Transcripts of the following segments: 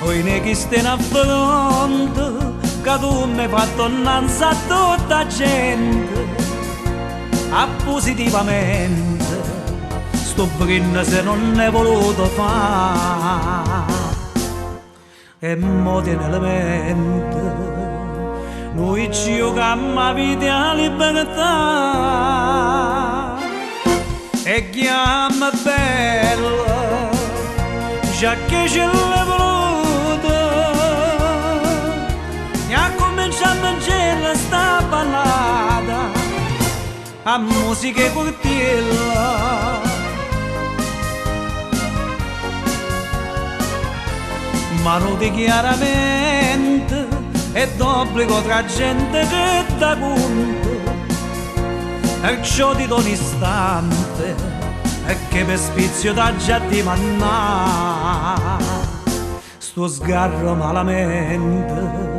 poi ne chi stai in affronto, che tu mi hai fatto innanzi a tutta gente, a positivamente, sto brinno se non ne voluto fare. E mo tieni la mente, noi ci giochiamo a vita a libertà. E chiama bella, già che ce l'hai voluto, e a cominciare a mangiare sta ballata, a musica e portiella. Ma lo dico chiaramente, è d'obbligo tra gente che dà conto, perciò di ogni istante e che per spizio da già di mannà sto sgarro malamente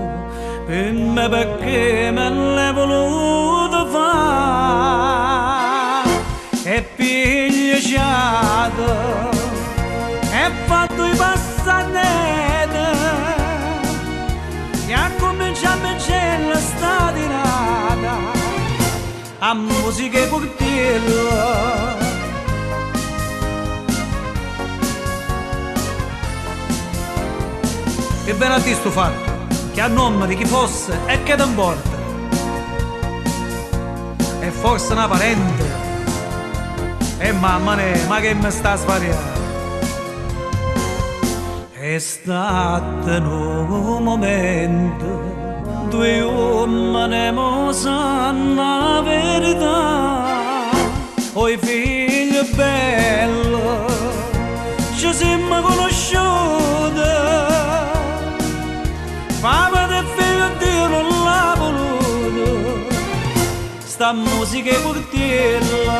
per me perché me l'hai voluto fare e pigliato e fatto i passaneti e a cominciare a mangiare sta tirata a musica e portiella. Che bene a te sto fatto, che a nome di chi fosse e che t'importa, e forse una parente, e mamma ne, ma che mi sta svariando. È stato un momento due uomini mo sanno la verità, oi figlio bello, ci siamo conosciuti, papà del figlio Dio non l'ha voluto, sta musica e portiella.